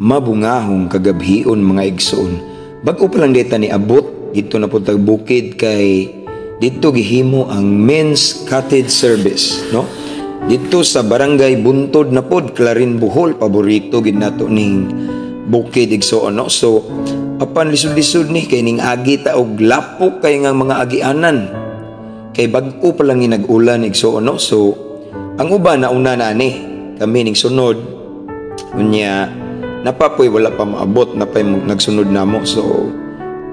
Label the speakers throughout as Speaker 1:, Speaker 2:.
Speaker 1: mabungahong kagabhion mga igsoon. Bag-o pa lang dita ni abot dito na puntag bukid kay dito gihimo ang men's cottage service, no? Dito sa barangay Buntod na pod, Clarin, Bohol, paborito gid nato ning bukid igsoon, no? So apan lisod-lisod ni kay ning agi ta og lapok kay nga mga agianan. Kay bag-o pa lang nag-ulan igsoon, no? So ang uban nauna na ni kami ning sunod unya napapoy wala pa maabot na pay nagsunod namo. So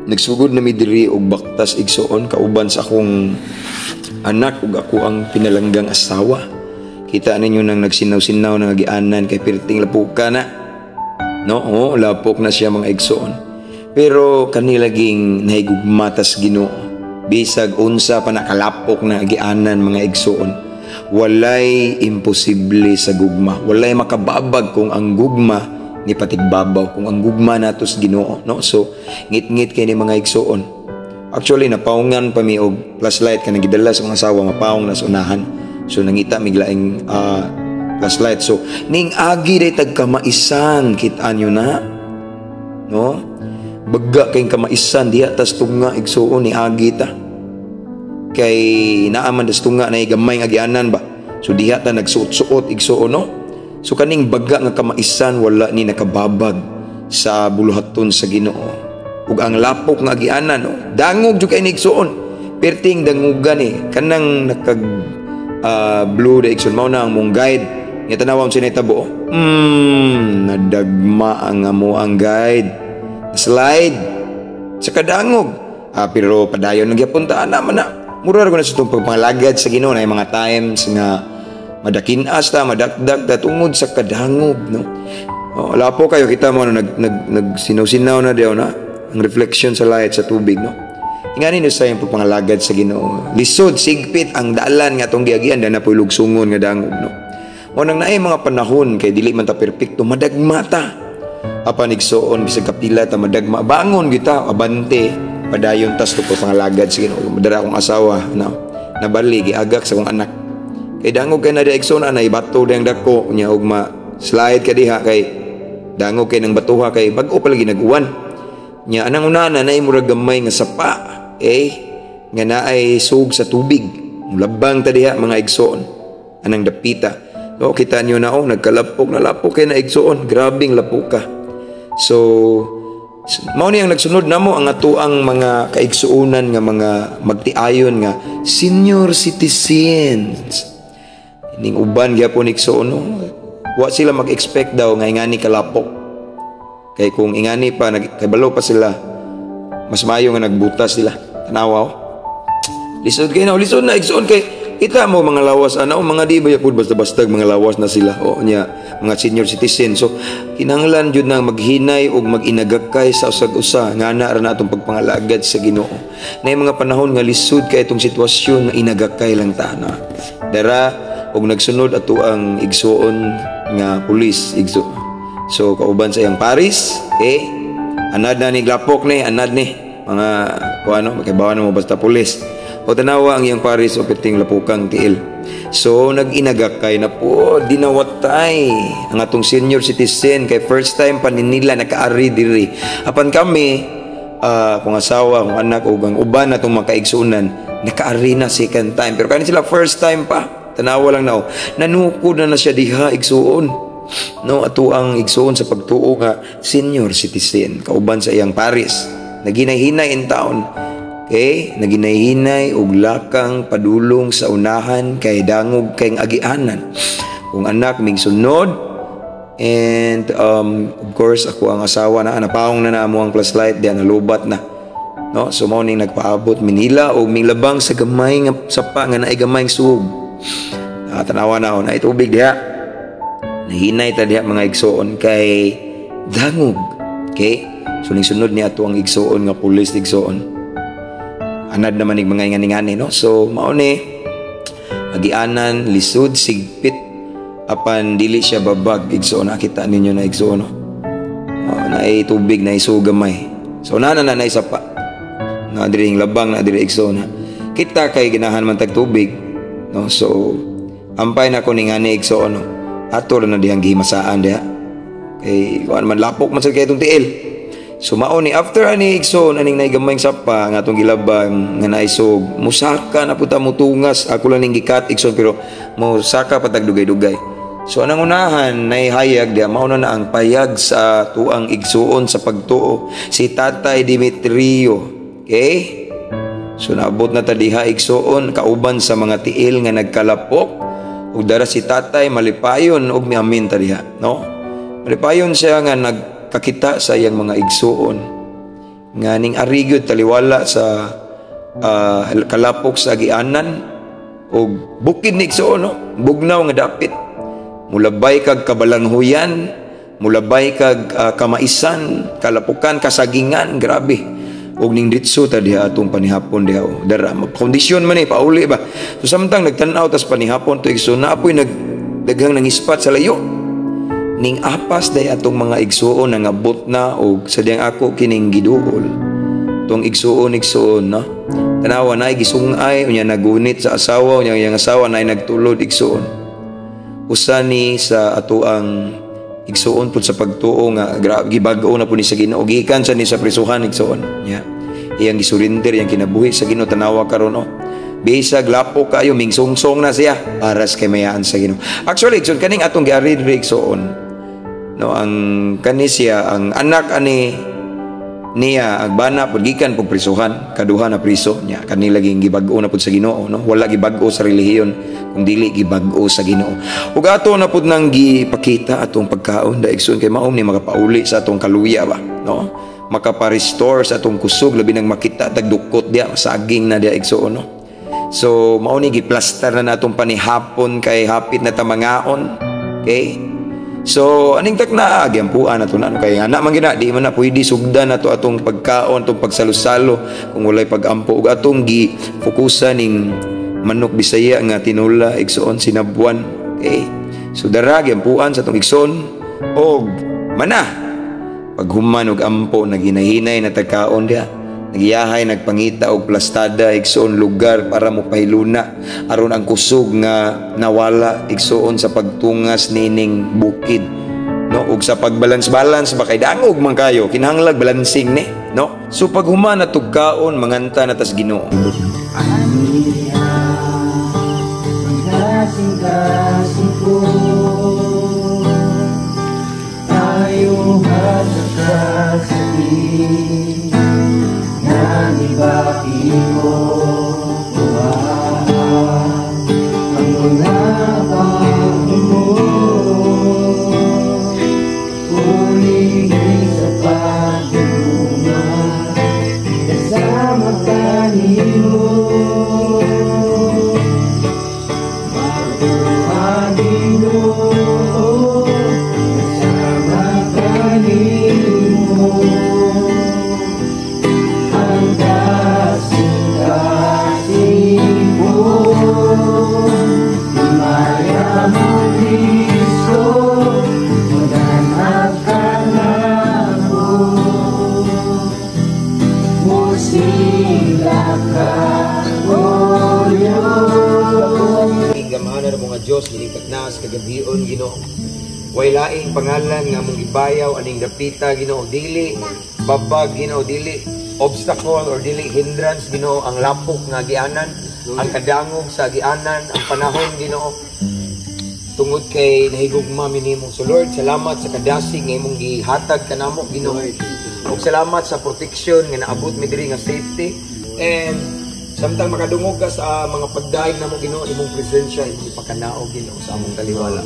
Speaker 1: nagsugod na mi diri og baktas igsoon kauban sa akong anak ug ako ang pinalanggang asawa. Kita ninyo nang nagsinaw-sinaw ng agianan kay pirting lapuka na, no? Oh, lapok na siya mga igsoon. Pero kanilaging nahigugmatas Ginoo bisag unsa pa nakalapok na agianan mga igsoon. Walay imposible sa gugma, walay makababag kung ang gugma ni patigbabaw, kung ang gugma natos Ginoo, no? So ngit-ngit kay ni mga igsoon. Actually napaungan pa mi og flashlight kanang gidala sa mga asawa, mapaong na sa unahan. So nangita miglaing flashlight. So ning agi day tag kamaisan, kita nyo na, no? Baga kay kamaisan diha tas tunga igsuon ni agi ta. Kay naaman das tunga na gamay nga agianan ba. So diha ta nagsuot-suot igsuon, no? So kaning baga nga kamaisan wala ni nakababag sa buluhaton sa Ginoo. Ug ang lapok nga agianan, no? Dangog jud kay ni igsuon. Perting dangugan kanang nakag blue direction mao na ang mong guide nga tanawon sinay tabo. Nadagma ang amo ang guide slide sa kadangog, pero padayon nagyapunta naman na mura ko na sa itong pagpangalagad sa Ginoo na mga times nga madakinas ta madakdak ta tungod sa kadangog, no? Lapo kayo kita mo nagsinaw-sinaw na daw na ang reflection sa light sa tubig, no? Ingani na sa yung pagpangalagad sa Ginoo. Lisod, sigpit ang dalan nga itong giagian na napoy lugsungon nga dangog, no? O nang naay mga panahon kay dili man ta perpekto, madagma ta. Apan igsoon bisag kapila ta madagma, bangon kita abante padayon tas to pagpangalagad sa Ginoo. Madara akong asawa na nabali giagak sa akong anak. Kay dangog kay na di igsoon na ibato dang dako nya og ma slide ka diha kay dangog kay nang batuha kay bag-o pa lagi nag-uwan. Nya anang unana na murag gamay nga sapa nga naay sug sa tubig. Labang ta diha mga igsoon anang dapita. O kita nyo na nagkalapok na lapok kay na igsoon, grabing lapuka. So mao ni ang nagsunod namo ang atuang mga kaigsuonan nga mga magtiayon nga senior citizens. Ning uban gyapon igsoon, no? Wa sila mag-expect daw nga ingani kalapok. Kay kung ingani pa nagkabalo pa sila, mas maayo nga nagbutas sila. Tanawa. Lisod kay na, lisod na igsoon kay kita mo mga lawas mga di ba pud basta-basta mga lawas na sila nya mga senior citizen. So kinahanglan jud nang maghinay og mag-inagakay sa usag-usa nga ana ra natong pagpangalagad sa Ginoo. Nay mga panahon nga lisod kay itong sitwasyon nga inagakay lang ta na. Dara og nagsunod ato ang igsuon nga pulis igso. So kauban sa iyang Paris anad na ni glapok ni anad ni mga kuano makibawan mo basta pulis. O tanawa ang iyang Paris o perting lapukang tiil. So nag-inagakay na po dinawatay ang atong senior citizen kay first time pa nila nakaari diri. Apan kami kung asawa, kung anak o ang uban natong makaigsunan nakaari na second time. Pero kani sila first time pa. Tanawa lang na nanukod na siya diha igsuon. No, ato ang igsuon sa pagtuo nga senior citizen kauban sa iyang Paris. Naginay-hinay in town. Naginay-hinay og lakang padulong sa unahan kay dangog kay agianan. Kung anak ming sunod and of course ako ang asawa na napaong na namo ang flashlight diyan nalubat na. No, so mao ning nagpaabot Manila og ming labang sa gamay nga sapa nga naay gamay suog. Tanawa na na itubig diha. Nahinay ta diha mga igsoon kay dangog. So ning sunod ni ato ang igsoon nga pulis igsoon. Anad naman ning mga ingani-ngani, no? So mao ni agianan lisod sigpit apan dili siya babag igsoon. Nakita ninyo na igsoon, no? Naay tubig na isugamay. So na isa pa. Na diri labang na diri igsoon. Kita kay ginahan man tag tubig, no? So ampay na ko ning ani igsoon, no? Ato na dihang gihimasaan diha. Kay kuan man lapok man sa kay itong tiil. So mao ni after ani igsoon aning naigamay sapa nga atong gilabang nga naisog musaka na puta mutungas ako lang ning gikat igsoon pero musaka patag dugay-dugay. So anang unahan naihayag dia mao na ang payag sa tuang igsuon sa pagtuo si Tatay Demetrio. Okay? So naabot na ta diha igsuon kauban sa mga tiil nga nagkalapok ug dara si Tatay malipayon og miamin ta diha, no? Malipayon siya nga nagkakita sa iyang mga igsuon nga ning arigyod taliwala sa kalapok sa agianan ug bukid ni igsuon, no? Bugnaw nga dapit. Mulabay kag kabalanghuyan, mulabay kag kamaisan, kalapukan, kasagingan, grabe. Og ning ditso ta diha atong panihapon diha dara kondisyon man ni pauli ba. So samtang nagtan-aw tas panihapon to igsoon na apoy nagdaghang nangispat sa layo. Ning apas day atong mga igsuon nangabot na og sadyang ako kining giduol. Tong igsuon no. Tanawa na gisungay unya nagunit sa asawa unya yang asawa na nagtulod igsuon. Usa ni sa ato ang igsuon pud sa pagtuo nga grabe gibag-o na pud ni sa Ginoo gikan sa ni sa prisuhan igsuon nya iyang gisurrender yang kinabuhi sa Ginoo tanawa karon bisag lapo kayo mingsungsong na siya para sa kamayaan sa Ginoo. Actually igsoon kaning atong giarid igsuon no ang kani siya ang anak ani niya agbana pud gikan pud prisuhan kaduha na priso nya kanila laging gibag-o na pud sa Ginoo, no? Wala gibag-o sa relihiyon kung dili gibag-o sa Ginoo. Ug ato na pud nang gipakita atong pagkaon da igsoon kay mao ni makapauli sa atong kaluya ba, no? Makapa-restore sa atong kusog labi nang makita tagdukot dia saging na dia igsoon, no? So mao ni giplaster na natong panihapon kay hapit na tamangaon. Okay? So aning takna agyampuan nato na kay ana man gina di man na pwede sugdan nato atong pagkaon atong pagsalusalo kung walay pagampo ug atong gi-fokusan ning manok Bisaya nga tinula igsoon sinabuan. Okay? So dara gyampuan sa atong igsoon og mana paghuman og ampo naginahinay na tagkaon dia Nagiyahay, nagpangita og plastada igsoon lugar para mo pahiluna aron ang kusog nga nawala igsoon sa pagtungas nining bukid, no? Ug sa pagbalance-balance ba kay dangog man kayo kinahanglag balancing ni, no? So pag humana tugkaon manganta na tas Ginoo. Kasing-kasing ko tayo magkakasakit ibaki mo ang mga pangako mo, uligay sa pagduma kasama kanino magpapagino kasama kanino Diyos nilingkag na sa kagabion Ginoo. Way laing pangalan nga mong ibayaw aning dapita Ginoo, dili babag Ginoo, dili obstacle or dili hindrance Ginoo ang lapok nga gianan, ang kadangog sa gianan, ang panahon Ginoo. Tungod kay nahigugma minimo. So Lord, salamat sa kadasig nga imong gihatag kanamo Ginoo. Ug salamat sa protection nga naabot mi diri nga safety, and samtang makadungog ka sa mga pagdaig na mo Ginoo, imong presensya, imong ipakanaog Ginoo sa among taliwala.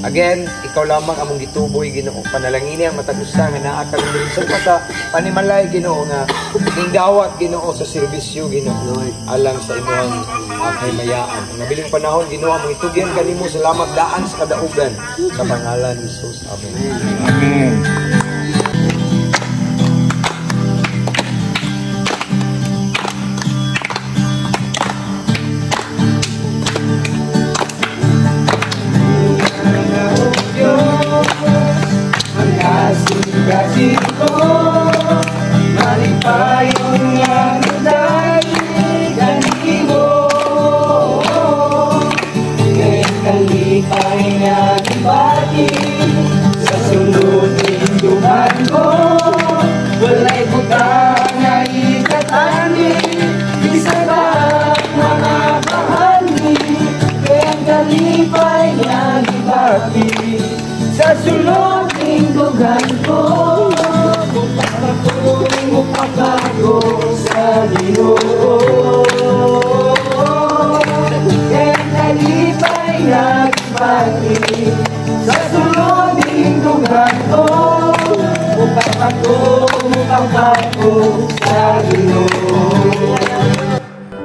Speaker 1: Again, ikaw lamang among gituboy Ginoo. Panalangini ang matagusta nga naa ka diri sa panimalay Ginoo nga gindawat Ginoo sa serbisyo Ginoo alang sa imong kahimayaan. Ang nabiling panahon Ginoo among itugyan kanimo, salamat daan sa kadaugan sa pangalan ni Jesus. Amen. Amen. Kasih ko, malipayong yang dan ibo, kaya kalipay nga dibati sa sulod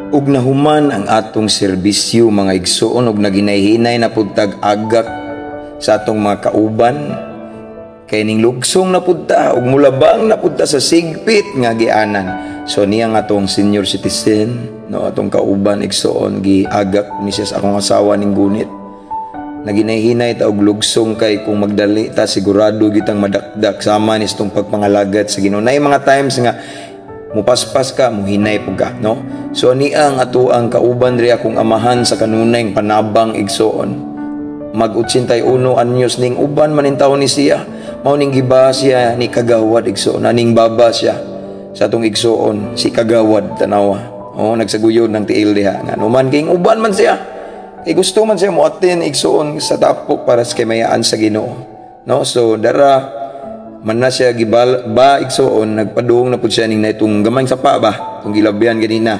Speaker 1: Ug nahuman ang atong serbisyo mga igsoon ug naginayhinay na pud tag-agak sa atong mga kauban kay ning lugsong na pud ta ug mulabang na pud ta sa sigpit nga gianan. So niya nga atong senior citizen no atong kauban igsoon giagak ni siya sa akong asawa ning gunit. Naginayhinay ta og lugsong kay kung magdali ta sigurado gitang madakdak sama ni itong pagpangalagat sa Ginoo. Nay mga times nga mupaspas ka, muhinay po ka, no? So, niang ato ang kauban rin akong amahan sa kanunay panabang igsoon. Mag-81 anyos ning uban manintaw ni siya. Mao ning giba siya ni Kagawad igsoon. Naning baba siya sa atong igsoon, si Kagawad tanawa. Oh, nagsaguyod ng tiil diha. Nga numan king uban man siya. Kay gusto man siya mo atin igsoon sa tapok para sa kamayaan sa Ginoo. No? So, dara man na siya gibal ba igsoon nagpaduong na pud siya ning naitong gamay sa pa ba tong gilabyan ganina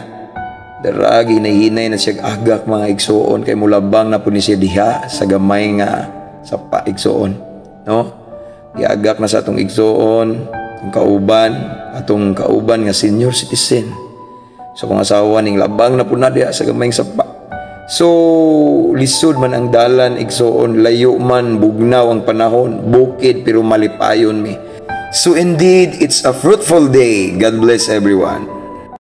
Speaker 1: dara ginahinay na siya agak mga igsoon kay mulabang na pud ni siya diha sa gamay nga sa pa igsoon no giagak na sa atong igsoon atong kauban nga senior citizen so kung asawa ning labang na pud na diha sa gamay sa pa. So, lisod man ang dalan, igsoon, layo man, bugnaw ang panahon, bukid pero malipayon mi. So indeed, it's a fruitful day. God bless everyone.